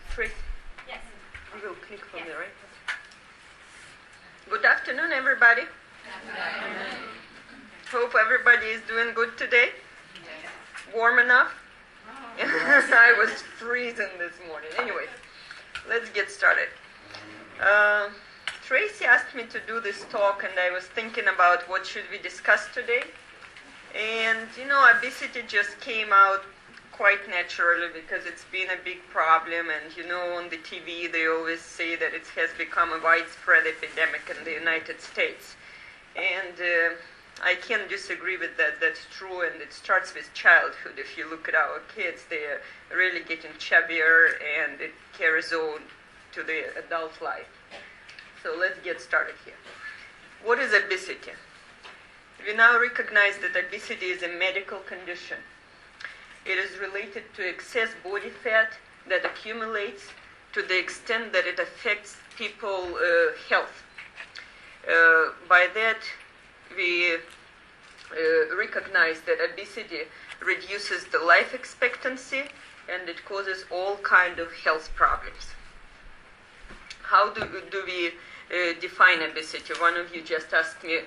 Trace? Yes. You will click from there, right? Good afternoon, everybody. Hope everybody is doing good today. Warm enough? I was freezing this morning. Anyway, let's get started. Tracy asked me to do this talk, and I was thinking about what should we discuss today. And, obesity just came out quite naturally because it's been a big problem. And, on the TV they always say that it has become a widespread epidemic in the United States. And I can't disagree with that. That's true, and it starts with childhood. If you look at our kids, they're really getting chubbier, and it carries on to the adult life. So let's get started here. What is obesity? We now recognize that obesity is a medical condition. It is related to excess body fat that accumulates to the extent that it affects people's health. By that, we recognize that obesity reduces the life expectancy and it causes all kinds of health problems. How do we define obesity? One of you just asked me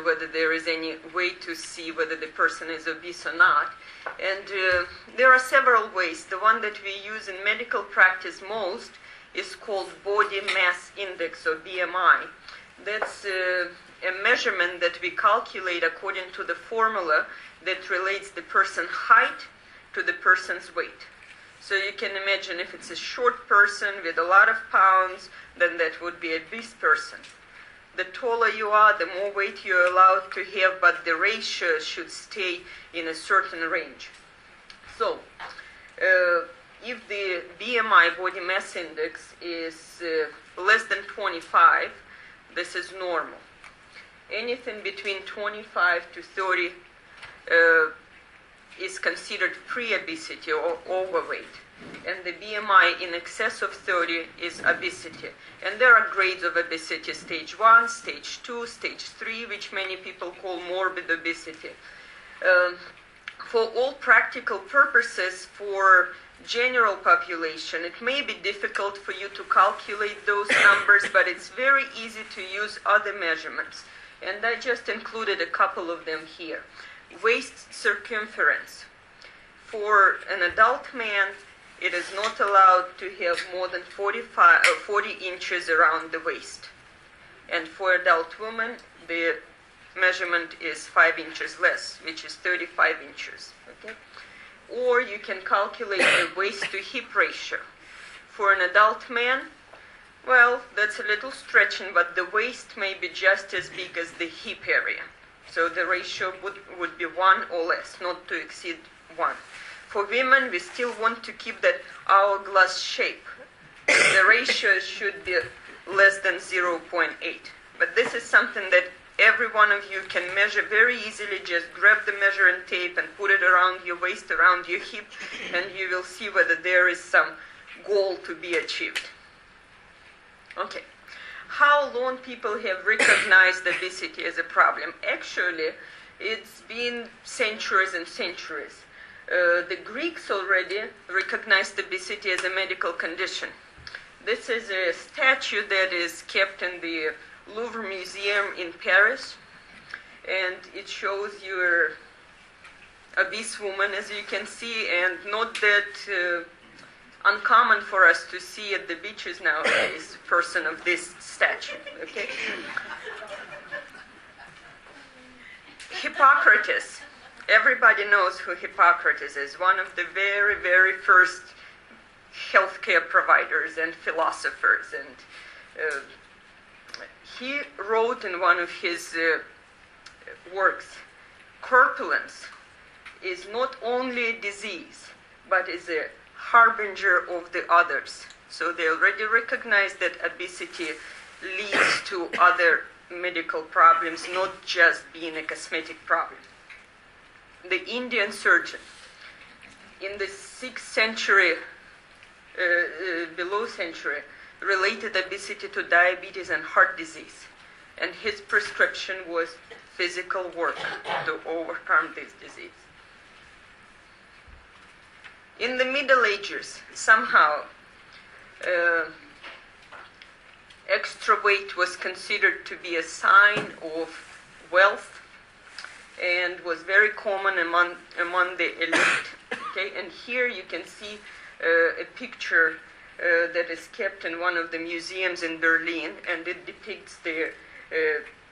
whether there is any way to see whether the person is obese or not. And there are several ways. The one that we use in medical practice most is called body mass index, or BMI. That's a measurement that we calculate according to the formula that relates the person's height to the person's weight. So you can imagine if it's a short person with a lot of pounds, then that would be an obese person. The taller you are, the more weight you're allowed to have, but the ratio should stay in a certain range. So, if the BMI, body mass index, is less than 25, this is normal. Anything between 25 to 30 is considered pre-obesity or overweight. And the BMI in excess of 30 is obesity. And there are grades of obesity: stage 1, stage 2, stage 3, which many people call morbid obesity. For all practical purposes, for general population, it may be difficult for you to calculate those numbers, but it's very easy to use other measurements. And I just included a couple of them here. Waist circumference. For an adult man, it is not allowed to have more than 40 inches around the waist. And for adult women, the measurement is 5 inches less, which is 35 inches. Okay? Or you can calculate the waist to hip ratio. For an adult man, well, that's a little stretching, but the waist may be just as big as the hip area. So the ratio would be 1 or less, not to exceed 1. For women, we still want to keep that hourglass shape. The ratio should be less than 0.8. But this is something that every one of you can measure very easily. Just grab the measuring tape and put it around your waist, around your hip, and you will see whether there is some goal to be achieved. Okay. How long people have recognized obesity as a problem? Actually, it's been centuries and centuries. The Greeks already recognized obesity as a medical condition. This is a statue that is kept in the Louvre Museum in Paris, and it shows your obese woman, as you can see, and not that uncommon for us to see at the beaches nowadays a person of this stature. Okay? Hippocrates. Everybody knows who Hippocrates is, one of the very, very first healthcare providers and philosophers. And he wrote in one of his works, corpulence is not only a disease, but is a harbinger of the others. So they already recognize that obesity leads to other medical problems, not just being a cosmetic problem. The Indian surgeon in the 6th century, below century, related obesity to diabetes and heart disease. And his prescription was physical work to overcome this disease. In the Middle Ages, somehow, Extra weight was considered to be a sign of wealth and was very common among the elite. Okay, and here you can see a picture that is kept in one of the museums in Berlin, and it depicts the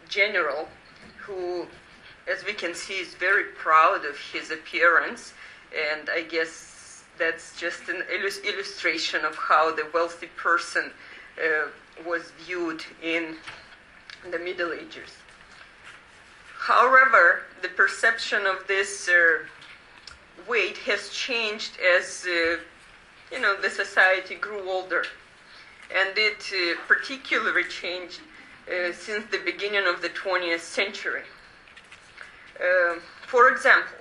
general who, as we can see, is very proud of his appearance, and I guess that's just an illustration of how the wealthy person was viewed in the Middle Ages. However, the perception of this weight has changed as the society grew older, and it particularly changed since the beginning of the 20th century. For example,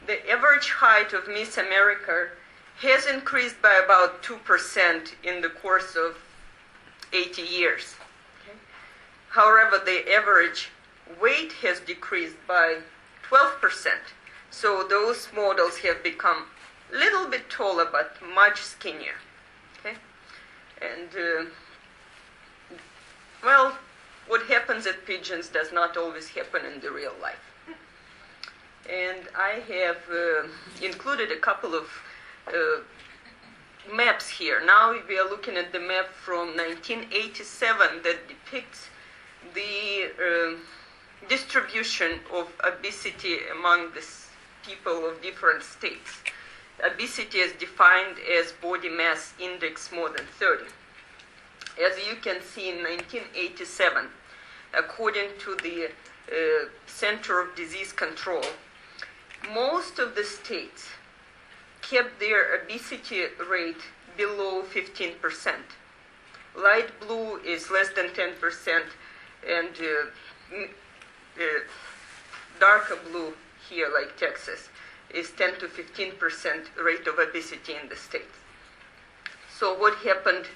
the average height of Miss America has increased by about 2% in the course of 80 years. Okay? However, the average weight has decreased by 12%. So those models have become a little bit taller but much skinnier. Okay? And, what happens at pigeons does not always happen in the real life. And I have included a couple of maps here. Now we are looking at the map from 1987 that depicts the distribution of obesity among the people of different states. Obesity is defined as body mass index more than 30. As you can see, in 1987, according to the Center of Disease Control, most of the states kept their obesity rate below 15%. Light blue is less than 10%, and darker blue here, like Texas, is 10 to 15% rate of obesity in the states. So what happened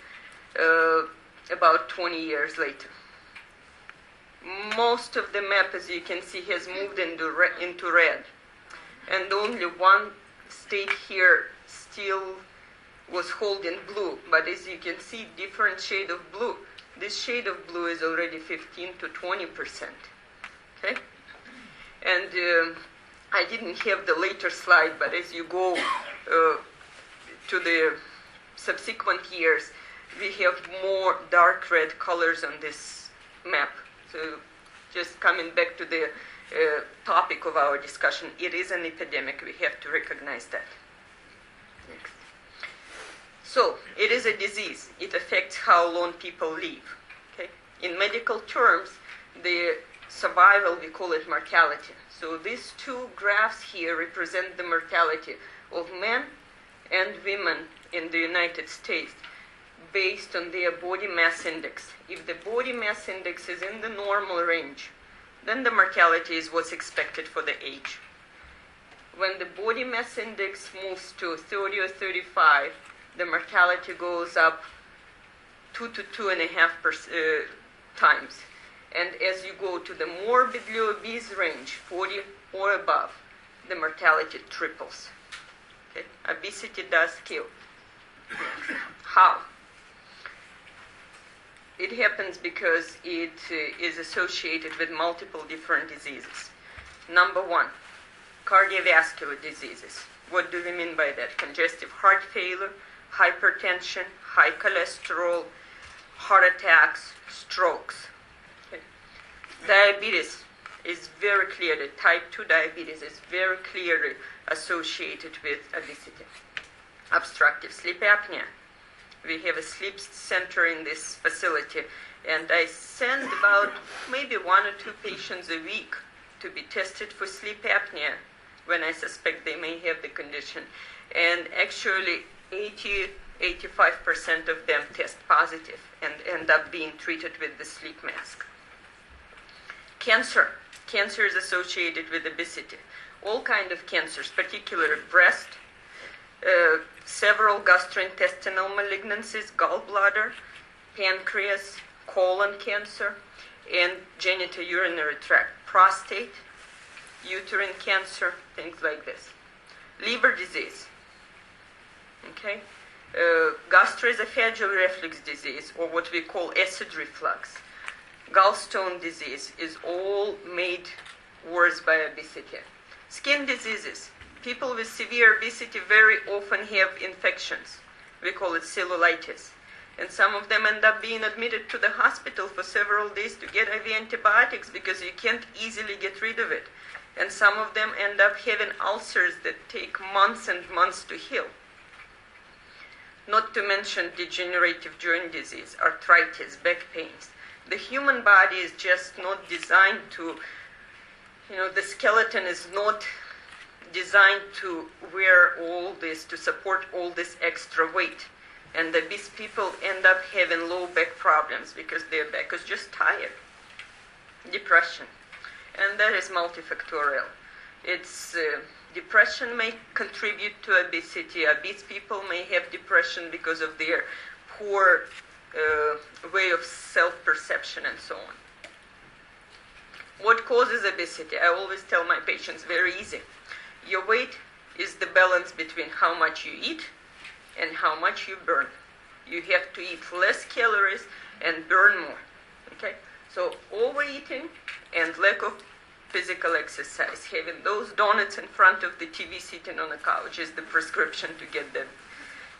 about 20 years later? Most of the map, as you can see, has moved into red. And only one state here still was holding blue. But as you can see, different shade of blue. This shade of blue is already 15 to 20%. Okay? And I didn't have the later slide, but as you go to the subsequent years, we have more dark red colors on this map. So just coming back to the topic of our discussion, it is an epidemic. We have to recognize that. Next. So it is a disease. It affects how long people live. Okay? In medical terms, the survival, we call it mortality. So these two graphs here represent the mortality of men and women in the United States based on their body mass index. If the body mass index is in the normal range, then the mortality is what's expected for the age. When the body mass index moves to 30 or 35, the mortality goes up 2 to 2.5 times. And as you go to the morbidly obese range, 40 or above, the mortality triples. Okay? Obesity does kill. How? It happens because it is associated with multiple different diseases. Number one, cardiovascular diseases. What do we mean by that? Congestive heart failure, hypertension, high cholesterol, heart attacks, strokes. Okay. Diabetes is very clearly, type 2 diabetes is very clearly associated with obesity. Obstructive sleep apnea. We have a sleep center in this facility, and I send about maybe 1 or 2 patients a week to be tested for sleep apnea when I suspect they may have the condition. And actually, 80-85% of them test positive and end up being treated with the sleep mask. Cancer. Cancer is associated with obesity. All kinds of cancers, particularly breast, several gastrointestinal malignancies, gallbladder, pancreas, colon cancer, and genitourinary tract, prostate, uterine cancer, things like this. Liver disease. Okay? gastroesophageal reflux disease, or what we call acid reflux, gallstone disease, is all made worse by obesity. Skin diseases. People with severe obesity very often have infections. We call it cellulitis. And some of them end up being admitted to the hospital for several days to get IV antibiotics because you can't easily get rid of it. And some of them end up having ulcers that take months and months to heal. Not to mention degenerative joint disease, arthritis, back pains. The human body is just not designed to, the skeleton is not designed to wear all this, to support all this extra weight. And obese people end up having low back problems because their back is just tired. Depression. And that is multifactorial. It's depression may contribute to obesity. Obese people may have depression because of their poor way of self-perception and so on. What causes obesity? I always tell my patients, very easy. Your weight is the balance between how much you eat and how much you burn. You have to eat less calories and burn more. Okay? So overeating and lack of physical exercise, having those donuts in front of the TV sitting on the couch is the prescription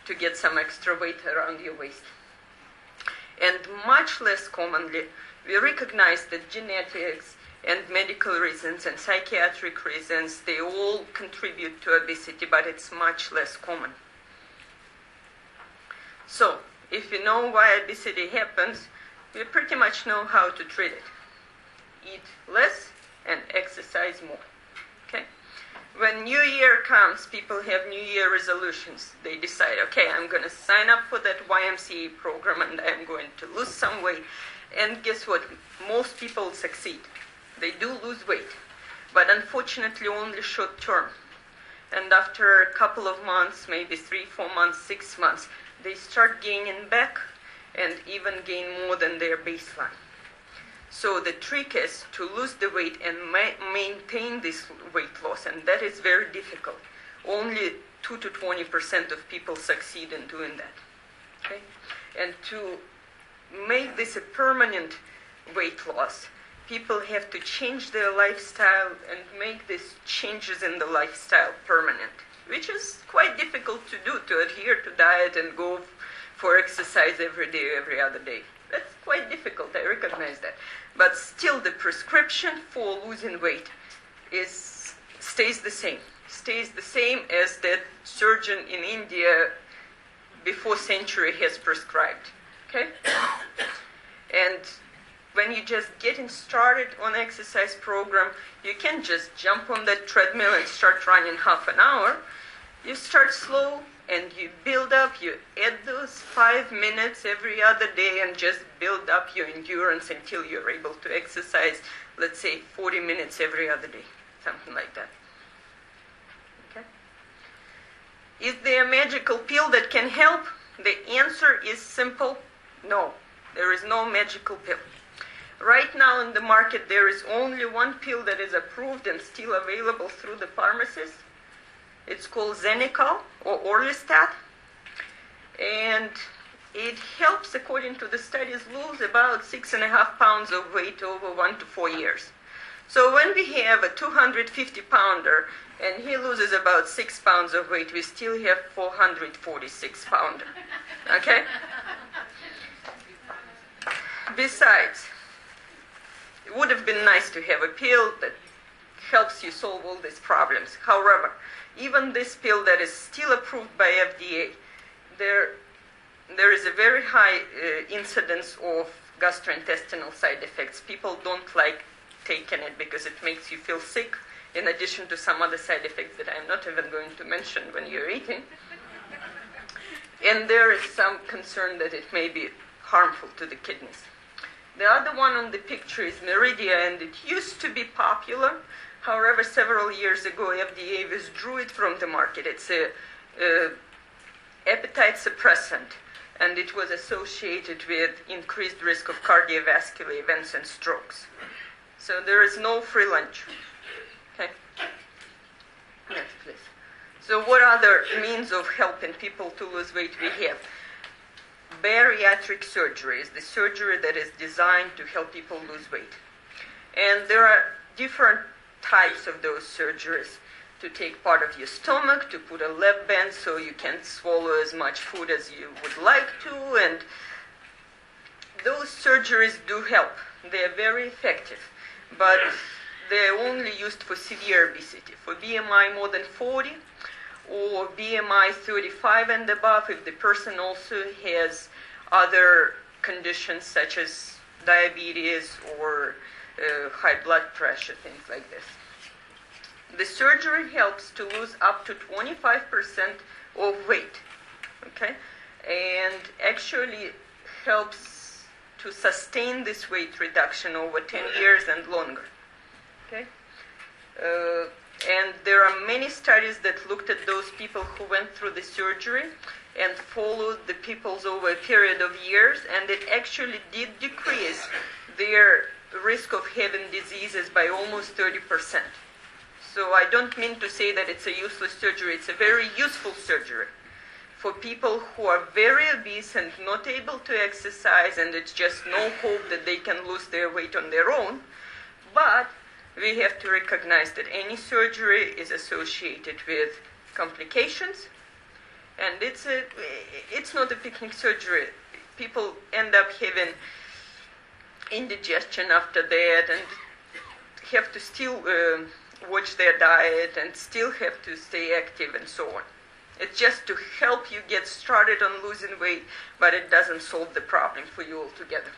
to get some extra weight around your waist. And much less commonly, we recognize that genetics and medical reasons and psychiatric reasons, they all contribute to obesity, but it's much less common. So, if you know why obesity happens, we pretty much know how to treat it. Eat less and exercise more. Okay? When New Year comes, people have New Year resolutions. They decide, okay, I'm going to sign up for that YMCA program and I'm going to lose some weight. And guess what? Most people succeed. They do lose weight, but unfortunately only short term. And after a couple of months, maybe 3, 4 months, 6 months, they start gaining back and even gain more than their baseline. So the trick is to lose the weight and maintain this weight loss, and that is very difficult. Only 2 to 20% of people succeed in doing that. Okay? And to make this a permanent weight loss, people have to change their lifestyle and make these changes in the lifestyle permanent, which is quite difficult to do, to adhere to diet and go for exercise every day, every other day. That's quite difficult, I recognize that. But still, the prescription for losing weight stays the same. Stays the same as that surgeon in India before century has prescribed. Okay? And when you just getting started on exercise program, you can't just jump on that treadmill and start running half an hour. You start slow and you build up, you add those 5 minutes every other day and just build up your endurance until you're able to exercise, let's say 40 minutes every other day, something like that. Okay? Is there a magical pill that can help? The answer is simple, no. There is no magical pill. Right now in the market, there is only one pill that is approved and still available through the pharmacist. It's called Xenical or Orlistat. And it helps, according to the studies, lose about 6.5 pounds of weight over 1 to 4 years. So when we have a 250-pounder and he loses about 6 pounds of weight, we still have 446-pounder. Okay? Besides, it would have been nice to have a pill that helps you solve all these problems. However, even this pill that is still approved by FDA, there is a very high incidence of gastrointestinal side effects. People don't like taking it because it makes you feel sick, in addition to some other side effects that I'm not even going to mention when you're eating. And there is some concern that it may be harmful to the kidneys. The other one on the picture is Meridia, and it used to be popular. However, several years ago, FDA withdrew it from the market. It's a appetite suppressant, and it was associated with increased risk of cardiovascular events and strokes. So there is no free lunch. Okay? Next, please. So what other means of helping people to lose weight we have? Bariatric surgery is the surgery that is designed to help people lose weight. And there are different types of those surgeries. To take part of your stomach, to put a lap band so you can't swallow as much food as you would like to, and those surgeries do help. They are very effective, but they're only used for severe obesity. For BMI more than 40 or BMI 35 and above, if the person also has other conditions such as diabetes or high blood pressure, things like this. The surgery helps to lose up to 25% of weight, okay? And actually helps to sustain this weight reduction over 10 years and longer, okay? And there are many studies that looked at those people who went through the surgery and followed the people over a period of years, and it actually did decrease their risk of having diseases by almost 30%. So I don't mean to say that it's a useless surgery. It's a very useful surgery for people who are very obese and not able to exercise, and it's just no hope that they can lose their weight on their own. But we have to recognize that any surgery is associated with complications, and it's not a picnic surgery. People end up having indigestion after that and have to still watch their diet and still have to stay active and so on. It's just to help you get started on losing weight, but it doesn't solve the problem for you altogether.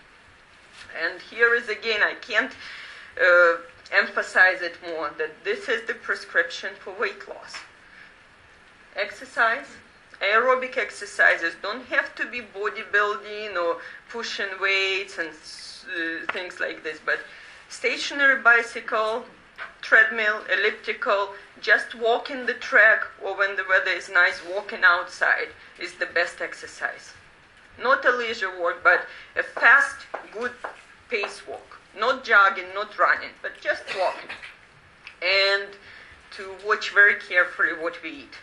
And here is again, I can't emphasize it more, that this is the prescription for weight loss. Exercise, aerobic exercises don't have to be bodybuilding or pushing weights and things like this, but stationary bicycle, treadmill, elliptical, just walking the track, or when the weather is nice, walking outside is the best exercise. Not a leisure walk, but a fast, good pace walk. Not jogging, not running, but just walking. And to watch very carefully what we eat.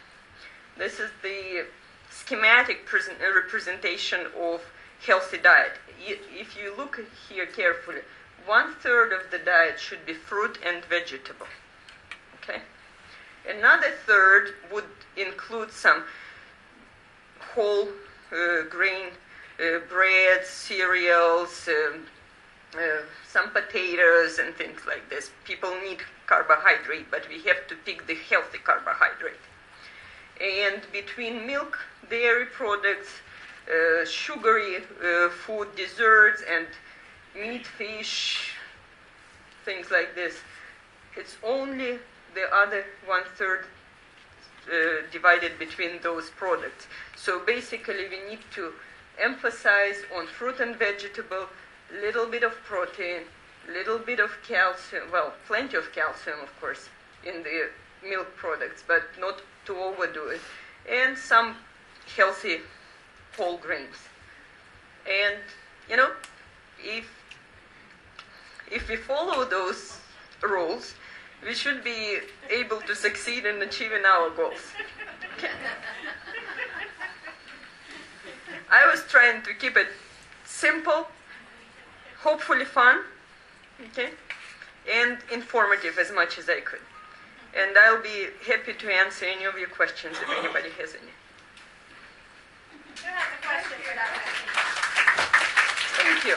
This is the schematic representation of healthy diet. If you look here carefully, 1/3 of the diet should be fruit and vegetable. Okay? Another third would include some whole grain bread, cereals, some potatoes and things like this. People need carbohydrate, but we have to pick the healthy carbohydrate. And between milk, dairy products, sugary food, desserts, and meat, fish, things like this, it's only the other 1/3 divided between those products. So basically we need to emphasize on fruit and vegetable, little bit of protein, little bit of calcium, well, plenty of calcium, of course, in the milk products, but not to overdo it, and some healthy whole grains. And, you know, if we follow those rules, we should be able to succeed in achieving our goals. I was trying to keep it simple, hopefully fun, okay, and informative as much as I could. And I'll be happy to answer any of your questions if anybody has any. Who has a question for that? Thank you.